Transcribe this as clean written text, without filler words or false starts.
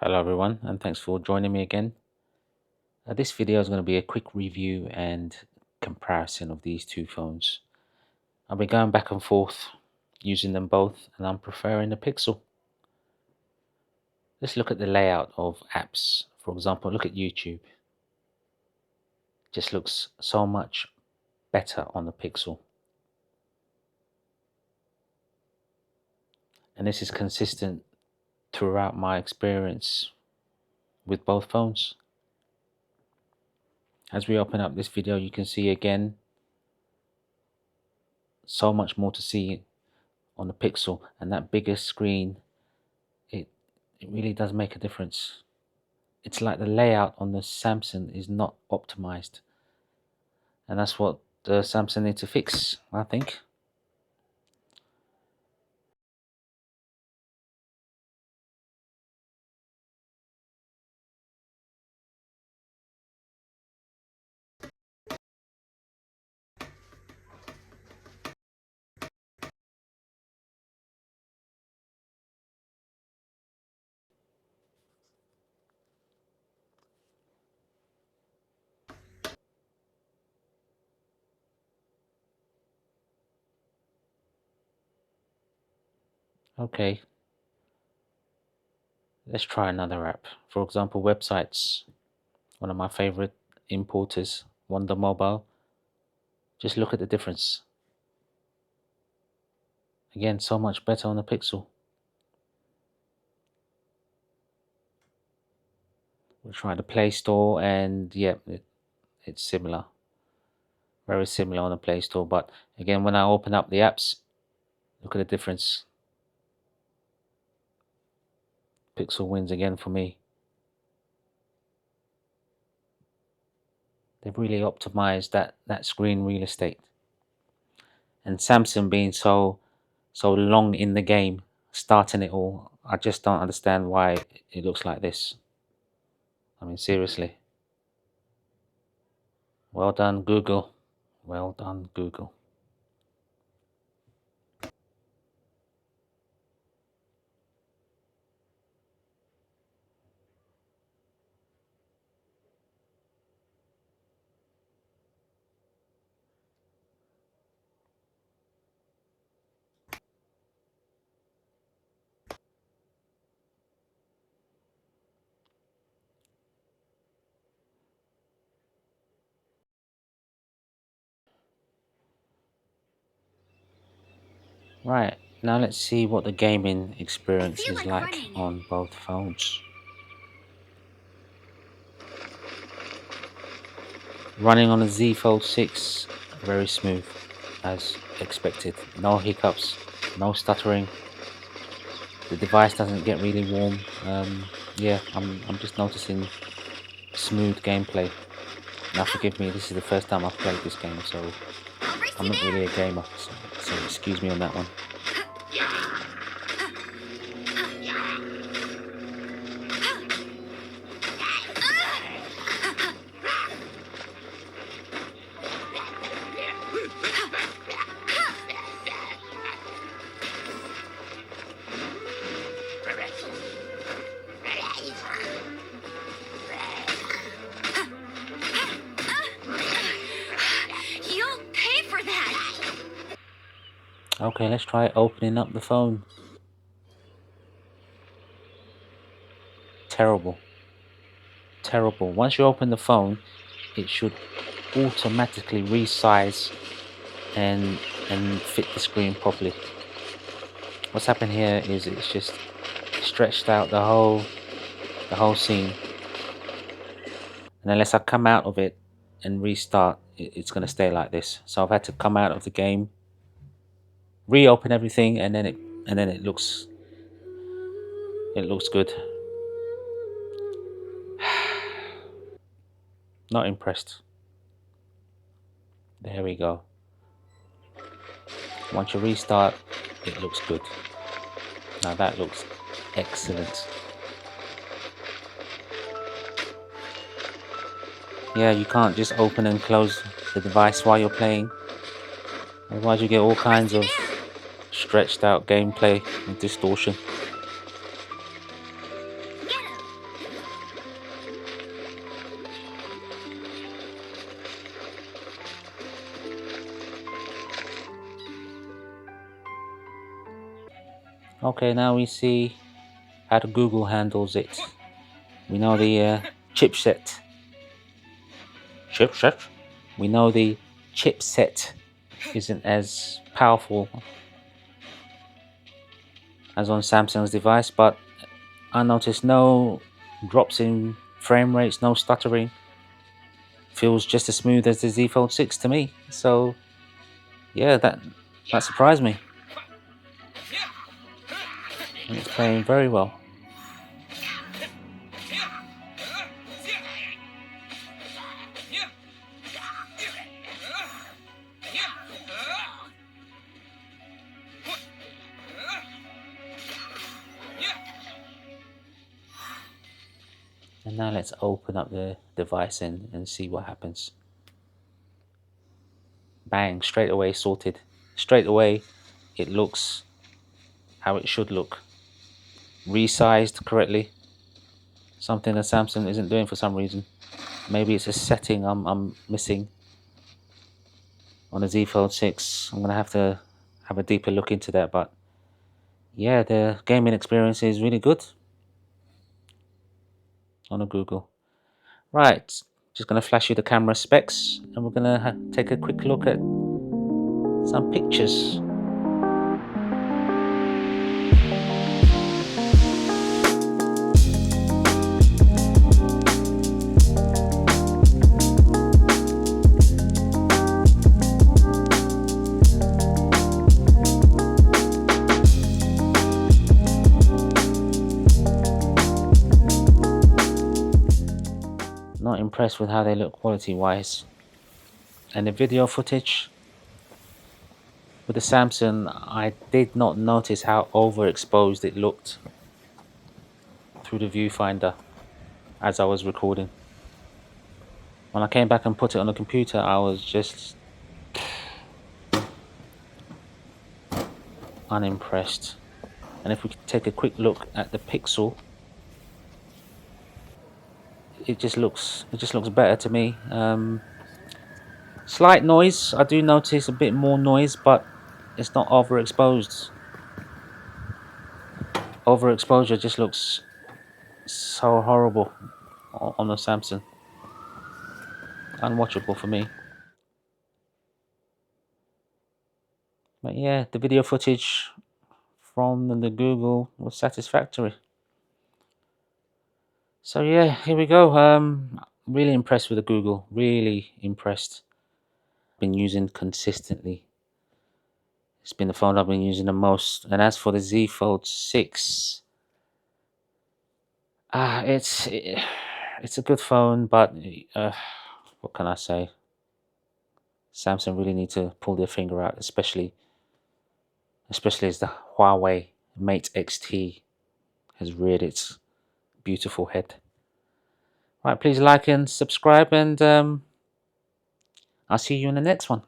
Hello everyone, and thanks for joining me again. This video is going to be a quick review and comparison of these two phones. I'll be going back and forth using them both, and I'm preferring the Pixel. Let's look at the layout of apps. For example, look at YouTube. Just looks so much better on the Pixel. And this is consistent throughout my experience with both phones. As we open up this video, you can see again so much more to see on the Pixel, and that bigger screen, it really does make a difference. It's like the layout on the Samsung is not optimized, and that's what the Samsung need to fix, I think. Okay, let's try another app. For example, websites. One of my favorite importers, Wonder Mobile. Just look at the difference. Again, so much better on the Pixel. We'll try the Play Store, and yeah, it's similar. Very similar on the Play Store, but again, when I open up the apps, look at the difference. Pixel wins again for me. They've really optimized that screen real estate. And Samsung being so long in the game, starting it all, I just don't understand why it looks like this. I mean, seriously. Well done, Google. Well done, Google. Right, now let's see what the gaming experience is like on both phones. Running on a Z Fold 6, very smooth, as expected. No hiccups, no stuttering. The device doesn't get really warm. Yeah, I'm just noticing smooth gameplay. Now forgive me, this is the first time I've played this game, so I'm not really a gamer, so excuse me on that one. Okay, let's try opening up the phone. Terrible. Terrible. Once you open the phone, it should automatically resize and fit the screen properly. What's happened here is it's just stretched out the whole scene. And unless I come out of it and restart, it's going to stay like this. So I've had to come out of the game, reopen everything, and then it looks good. Not impressed. There we go. Once you restart, it looks good. Now that looks excellent. Yeah, you can't just open and close the device while you're playing. Otherwise you get all kinds of stretched out gameplay and distortion. Okay, now we see how the Google handles it. We know the chipset. We know the chipset isn't as powerful as on Samsung's device, but I noticed no drops in frame rates, no stuttering. Feels just as smooth as the Z Fold 6 to me. So yeah, that surprised me. And it's playing very well. And now let's open up the device and see what happens. Bang, straight away sorted. Straight away it looks how it should look. Resized correctly. Something that Samsung isn't doing for some reason. Maybe it's a setting I'm missing on the Z Fold 6. I'm gonna have to have a deeper look into that, but yeah, the gaming experience is really good on a Google. Right, just gonna flash you the camera specs, and we're gonna take a quick look at some pictures. Not impressed with how they look quality wise. And the video footage with the Samsung, I did not notice how overexposed it looked through the viewfinder as I was recording. When I came back and put it on the computer, I was just unimpressed. And if we could take a quick look at the Pixel, it just looks better to me. Slight noise, I do notice a bit more noise, but it's not overexposed. Overexposure just looks so horrible on the Samsung. Unwatchable for me. But yeah, the video footage from the Google was satisfactory. So yeah, here we go. Really impressed with the Google. Really impressed. Been using consistently. It's been the phone I've been using the most. And as for the Z Fold 6, it's a good phone, but what can I say? Samsung really need to pull their finger out, especially as the Huawei Mate X-T has reared its beautiful head. Right, please like and subscribe, and I'll see you in the next one.